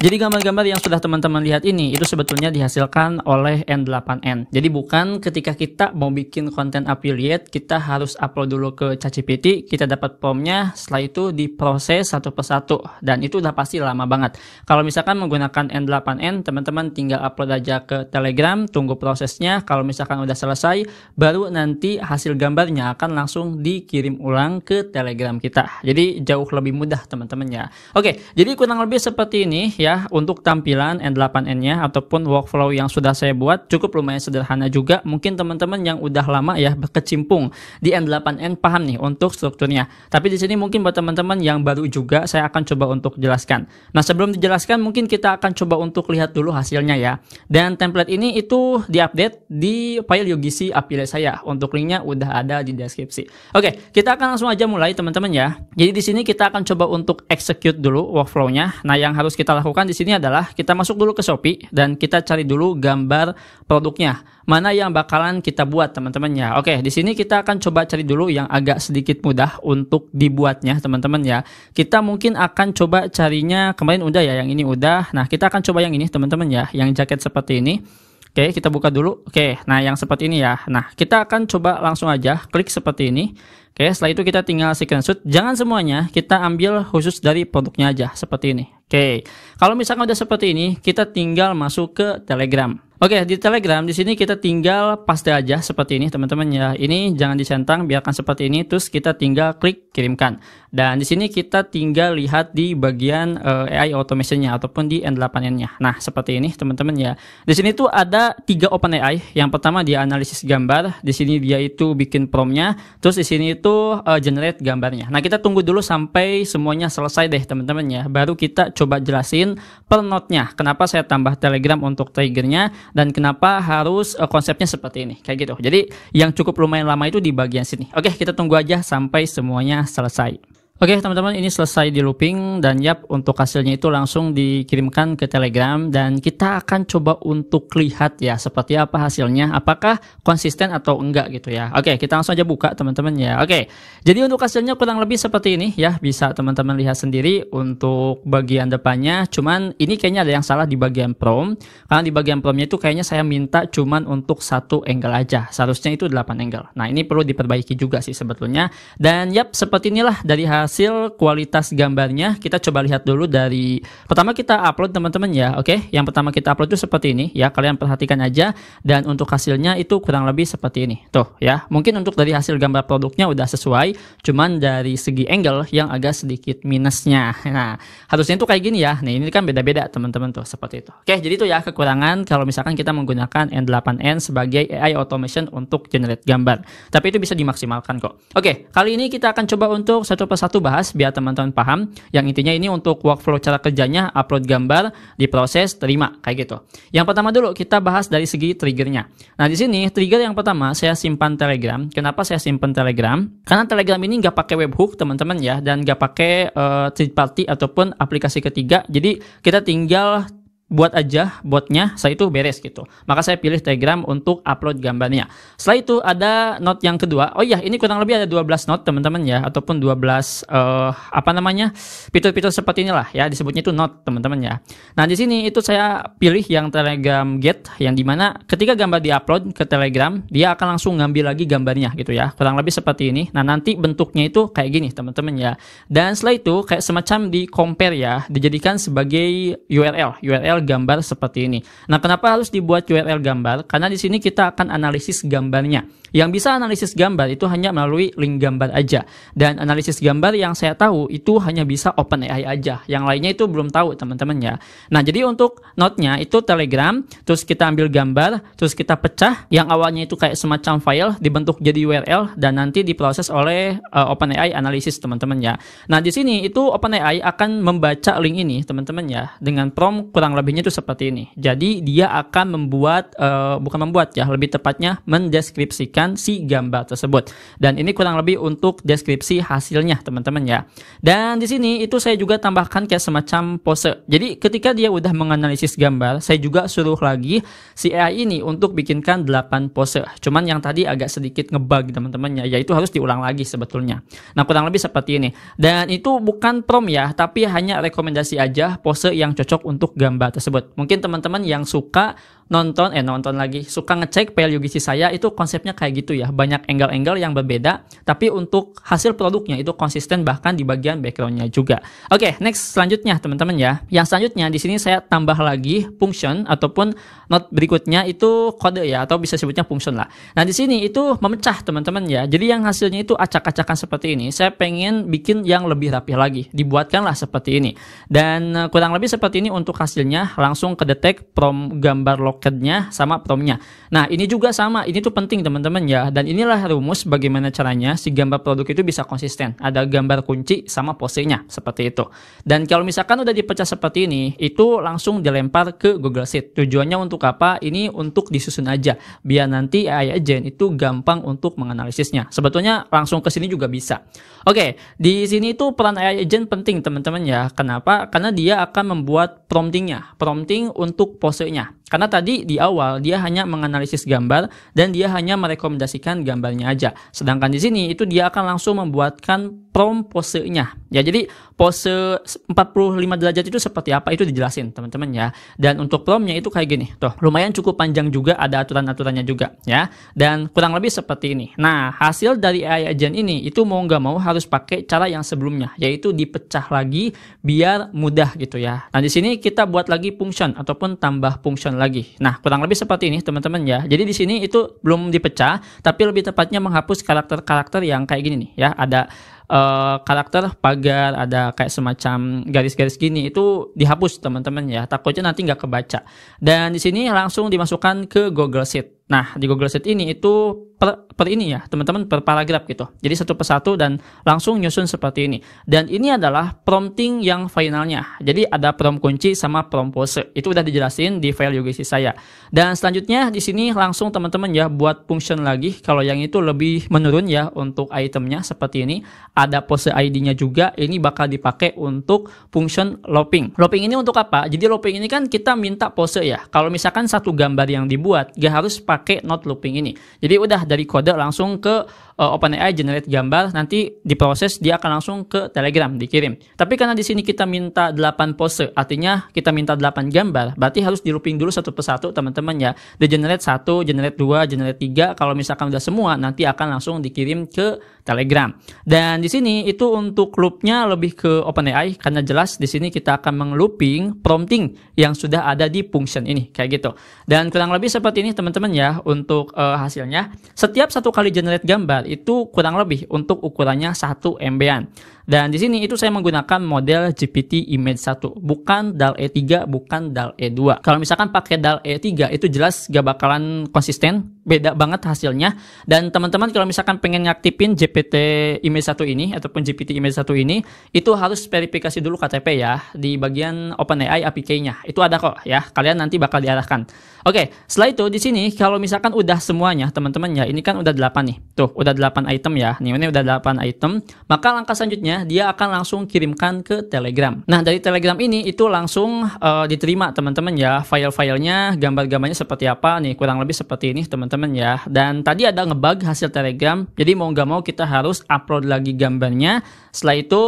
Jadi gambar-gambar yang sudah teman-teman lihat ini itu sebetulnya dihasilkan oleh N8N. Jadi bukan ketika kita mau bikin konten affiliate kita harus upload dulu ke ChatGPT, kita dapat prompt-nya, setelah itu diproses satu persatu dan itu udah pasti lama banget. Kalau misalkan menggunakan N8N, teman-teman tinggal upload aja ke Telegram, tunggu prosesnya. Kalau misalkan udah selesai, baru nanti hasil gambarnya akan langsung dikirim ulang ke Telegram kita. Jadi jauh lebih mudah teman-teman ya. Oke, jadi kurang lebih seperti ini ya untuk tampilan N8N-nya ataupun workflow yang sudah saya buat, cukup lumayan sederhana juga. Mungkin teman-teman yang udah lama ya berkecimpung di N8N paham nih untuk strukturnya. Tapi di sini mungkin buat teman-teman yang baru juga saya akan coba untuk jelaskan. Nah, sebelum dijelaskan mungkin kita akan coba untuk lihat dulu hasilnya ya. Dan template ini itu diupdate di file UGC affiliate saya. Untuk linknya udah ada di deskripsi. Oke, kita akan langsung aja mulai teman-teman ya. Jadi di sini kita akan coba untuk execute dulu workflow-nya. Nah, yang harus kita lakukan di sini adalah kita masuk dulu ke Shopee dan kita cari dulu gambar produknya. Mana yang bakalan kita buat teman-teman ya. Oke, di sini kita akan coba cari dulu yang agak sedikit mudah untuk dibuatnya teman-teman ya. Kita mungkin akan coba carinya, kemarin udah ya, yang ini udah. Nah, kita akan coba yang ini teman-teman ya, yang jaket seperti ini. Oke, kita buka dulu. Oke, nah yang seperti ini ya. Nah, kita akan coba langsung aja klik seperti ini. Oke, setelah itu kita tinggal screenshot. Jangan semuanya, kita ambil khusus dari produknya aja seperti ini. Oke, kalau misalkan udah seperti ini, kita tinggal masuk ke Telegram. Oke, di Telegram di sini kita tinggal paste aja seperti ini teman-teman ya. Ini jangan disentang, biarkan seperti ini. Terus kita tinggal klik kirimkan. Dan di sini kita tinggal lihat di bagian AI automation-nya ataupun di N8N-nya. Nah, seperti ini teman-teman ya. Di sini tuh ada 3 OpenAI. Yang pertama dia analisis gambar, di sini dia itu bikin prompt-nya, terus di sini itu generate gambarnya. Nah, kita tunggu dulu sampai semuanya selesai deh teman-teman ya. Baru kita coba jelasin per note-nya. Kenapa saya tambah Telegram untuk trigger-nya dan kenapa harus konsepnya seperti ini. Kayak gitu. Jadi yang cukup lumayan lama itu di bagian sini. Oke, kita tunggu aja sampai semuanya selesai. Oke teman-teman, ini selesai di looping dan yap, untuk hasilnya itu langsung dikirimkan ke Telegram dan kita akan coba untuk lihat ya seperti apa hasilnya, apakah konsisten atau enggak gitu ya. Oke, kita langsung aja buka teman-teman ya. Oke, jadi untuk hasilnya kurang lebih seperti ini ya, bisa teman-teman lihat sendiri untuk bagian depannya. Cuman ini kayaknya ada yang salah di bagian prompt, karena di bagian promptnya itu kayaknya saya minta cuman untuk 1 angle aja, seharusnya itu 8 angle. Nah, ini perlu diperbaiki juga sih sebetulnya. Dan yap, seperti inilah dari hasil kualitas gambarnya. Kita coba lihat dulu dari pertama kita upload teman-teman ya. Oke, yang pertama kita upload itu seperti ini ya, kalian perhatikan aja. Dan untuk hasilnya itu kurang lebih seperti ini tuh ya. Mungkin untuk dari hasil gambar produknya udah sesuai, cuman dari segi angle yang agak sedikit minusnya. Nah, harusnya itu kayak gini ya. Nah, ini kan beda-beda teman-teman tuh, seperti itu. Oke, jadi itu ya kekurangan kalau misalkan kita menggunakan N8N sebagai AI automation untuk generate gambar. Tapi itu bisa dimaksimalkan kok. Oke, kali ini kita akan coba untuk satu persatu bahas biar teman-teman paham. Yang intinya ini untuk workflow cara kerjanya, upload gambar, diproses, terima, kayak gitu. Yang pertama dulu kita bahas dari segi triggernya. Nah, di sini trigger yang pertama saya simpan Telegram. Kenapa saya simpan Telegram? Karena Telegram ini nggak pakai webhook teman-teman ya, dan nggak pakai third party ataupun aplikasi ketiga. Jadi kita tinggal buat aja botnya, saya itu beres gitu. Maka saya pilih Telegram untuk upload gambarnya. Setelah itu ada note yang kedua. Oh iya, ini kurang lebih ada 12 note teman-teman ya, ataupun 12 fitur-fitur seperti inilah ya, disebutnya itu note teman-teman ya. Nah, di sini itu saya pilih yang Telegram Get, yang dimana ketika gambar diupload ke Telegram, dia akan langsung ngambil lagi gambarnya gitu ya. Kurang lebih seperti ini. Nah, nanti bentuknya itu kayak gini teman-teman ya. Dan setelah itu kayak semacam di compare ya, dijadikan sebagai URL gambar seperti ini. Nah, kenapa harus dibuat URL gambar? Karena di sini kita akan analisis gambarnya. Yang bisa analisis gambar itu hanya melalui link gambar aja. Dan analisis gambar yang saya tahu itu hanya bisa OpenAI aja. Yang lainnya itu belum tahu teman-teman ya. Nah, jadi untuk note-nya itu Telegram, terus kita ambil gambar, terus kita pecah. Yang awalnya itu kayak semacam file dibentuk jadi URL dan nanti diproses oleh OpenAI analisis teman-teman ya. Nah, di sini itu OpenAI akan membaca link ini teman-teman ya dengan prompt kurang lebih lebihnya itu seperti ini. Jadi dia akan membuat, bukan membuat ya, lebih tepatnya mendeskripsikan si gambar tersebut. Dan ini kurang lebih untuk deskripsi hasilnya teman-teman ya. Dan di sini itu saya juga tambahkan kayak semacam pose. Jadi ketika dia udah menganalisis gambar, saya juga suruh lagi si AI ini untuk bikinkan 8 pose. Cuman yang tadi agak sedikit ngebug teman-teman ya, yaitu harus diulang lagi sebetulnya. Nah kurang lebih seperti ini. Dan itu bukan prompt ya, tapi hanya rekomendasi aja pose yang cocok untuk gambar tersebut. Mungkin teman-teman yang suka suka ngecek file UGC saya, itu konsepnya kayak gitu ya, banyak angle-angle yang berbeda, tapi untuk hasil produknya itu konsisten bahkan di bagian backgroundnya juga. Oke, next selanjutnya teman-teman ya. Yang selanjutnya di sini saya tambah lagi function ataupun not berikutnya itu kode ya, atau bisa sebutnya function lah. Nah di sini itu memecah teman-teman ya. Jadi yang hasilnya itu acak-acakan seperti ini. Saya pengen bikin yang lebih rapi lagi, dibuatkanlah seperti ini. Dan kurang lebih seperti ini untuk hasilnya, langsung kedetek from gambar locked-nya sama prompt-nya. Nah ini juga sama, ini tuh penting teman-teman ya. Dan inilah rumus bagaimana caranya si gambar produk itu bisa konsisten. Ada gambar kunci sama posenya seperti itu. Dan kalau misalkan udah dipecah seperti ini, itu langsung dilempar ke Google Sheet. Tujuannya untuk apa? Ini untuk disusun aja, biar nanti AI agent itu gampang untuk menganalisisnya. Sebetulnya langsung ke sini juga bisa. Oke, di sini itu peran AI agent penting teman-teman ya. Kenapa? Karena dia akan membuat prompting untuk posenya. Karena tadi di awal dia hanya menganalisis gambar dan dia hanya merekomendasikan gambarnya aja. Sedangkan di sini itu dia akan langsung membuatkan prompt posenya. Ya, jadi pose 45 derajat itu seperti apa itu dijelasin teman-teman ya. Dan untuk promptnya itu kayak gini. Tuh, lumayan cukup panjang juga, ada aturan-aturannya juga ya. Dan kurang lebih seperti ini. Nah, hasil dari AI agent ini itu mau nggak mau harus pakai cara yang sebelumnya, yaitu dipecah lagi biar mudah gitu ya. Nah, di sini kita buat lagi function ataupun tambah function lagi. Nah, kurang lebih seperti ini teman-teman ya. Jadi di sini itu belum dipecah, tapi lebih tepatnya menghapus karakter-karakter yang kayak gini nih ya. Ada karakter pagar, ada kayak semacam garis-garis gini, itu dihapus teman-teman ya. Takutnya nanti nggak kebaca. Dan di sini langsung dimasukkan ke Google Sheet. Nah, di Google Sheet ini itu per ini ya, teman-teman, per paragraf gitu. Jadi satu persatu dan langsung nyusun seperti ini. Dan ini adalah prompting yang finalnya. Jadi ada prompt kunci sama prompt pose. Itu udah dijelasin di file UGC saya. Dan selanjutnya di sini langsung teman-teman ya buat function lagi. Kalau yang itu lebih menurun ya untuk itemnya seperti ini. Ada pose ID-nya juga. Ini bakal dipakai untuk function looping. Looping ini untuk apa? Jadi looping ini kan kita minta pose ya. Kalau misalkan satu gambar yang dibuat, gak harus pakai not looping ini. Jadi udah dari kode langsung ke OpenAI generate gambar, nanti diproses dia akan langsung ke Telegram dikirim. Tapi karena di sini kita minta 8 pose, artinya kita minta 8 gambar, berarti harus di looping dulu satu persatu teman-teman ya. Di generate 1, generate 2, generate 3, kalau misalkan udah semua nanti akan langsung dikirim ke Telegram. Dan di sini itu untuk loopnya lebih ke OpenAI karena jelas di sini kita akan meng-looping prompting yang sudah ada di function ini kayak gitu. Dan kurang lebih seperti ini teman-teman ya untuk hasilnya. Setiap satu kali generate gambar itu kurang lebih untuk ukurannya 1 MB-an. Dan di sini itu saya menggunakan model GPT Image 1, bukan DAL-E 3, bukan DAL-E 2. Kalau misalkan pakai DAL-E 3 itu jelas gak bakalan konsisten, beda banget hasilnya. Dan teman-teman kalau misalkan pengen ngaktifin GPT Image 1 ini ataupun GPT Image 1 ini, itu harus verifikasi dulu KTP ya di bagian OpenAI APK-nya. Itu ada kok ya, kalian nanti bakal diarahkan. Oke, setelah itu di sini kalau misalkan udah semuanya teman-teman ya, ini kan udah 8 nih. Tuh, udah 8 item ya. Ini udah 8 item, maka langkah selanjutnya dia akan langsung kirimkan ke Telegram. Nah, dari Telegram ini itu langsung diterima teman-teman ya, file-filenya, gambar-gambarnya seperti apa nih, kurang lebih seperti ini teman-teman ya. Dan tadi ada ngebug hasil Telegram, jadi mau nggak mau kita harus upload lagi gambarnya. Setelah itu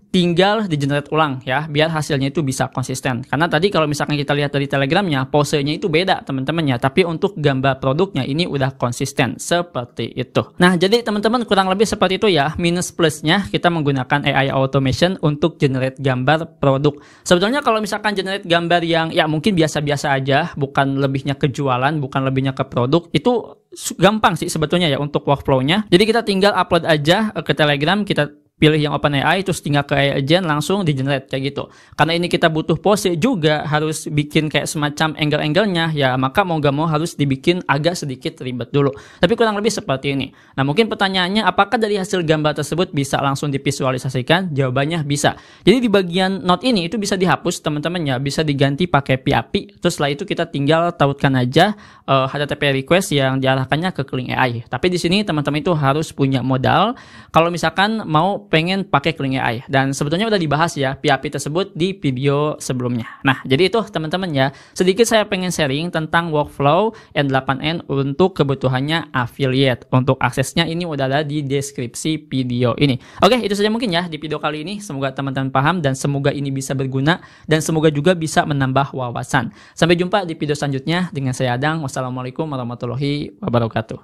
tinggal di generate ulang ya, biar hasilnya itu bisa konsisten. Karena tadi kalau misalkan kita lihat dari Telegramnya, posenya itu beda teman-teman ya, tapi untuk gambar produknya ini udah konsisten seperti itu. Nah, jadi teman-teman kurang lebih seperti itu ya. Minus plusnya kita menggunakan AI automation untuk generate gambar produk. Sebetulnya kalau misalkan generate gambar yang ya mungkin biasa-biasa aja, bukan lebihnya ke jualan, bukan lebihnya ke produk, itu gampang sih sebetulnya ya untuk workflow-nya. Jadi kita tinggal upload aja ke Telegram, kita pilih yang OpenAI, terus tinggal ke AI agent langsung di generate kayak gitu. Karena ini kita butuh pose juga, harus bikin kayak semacam angle-angle-nya, ya maka mau gak mau harus dibikin agak sedikit ribet dulu. Tapi kurang lebih seperti ini. Nah mungkin pertanyaannya, apakah dari hasil gambar tersebut bisa langsung divisualisasikan? Jawabannya bisa. Jadi di bagian note ini itu bisa dihapus teman-teman ya, bisa diganti pakai PAPI, terus setelah itu kita tinggal tautkan aja HTTP request yang diarahkannya ke Kling AI. Tapi di sini teman-teman itu harus punya modal kalau misalkan mau pengen pakai Kling AI, dan sebetulnya udah dibahas ya PAPI tersebut di video sebelumnya. Nah jadi itu teman-teman ya, sedikit saya pengen sharing tentang workflow N8N untuk kebutuhannya affiliate. Untuk aksesnya ini udah ada di deskripsi video ini. Oke, itu saja mungkin ya di video kali ini. Semoga teman-teman paham dan semoga ini bisa berguna dan semoga juga bisa menambah wawasan. Sampai jumpa di video selanjutnya dengan saya Adang. Wassalamualaikum warahmatullahi wabarakatuh.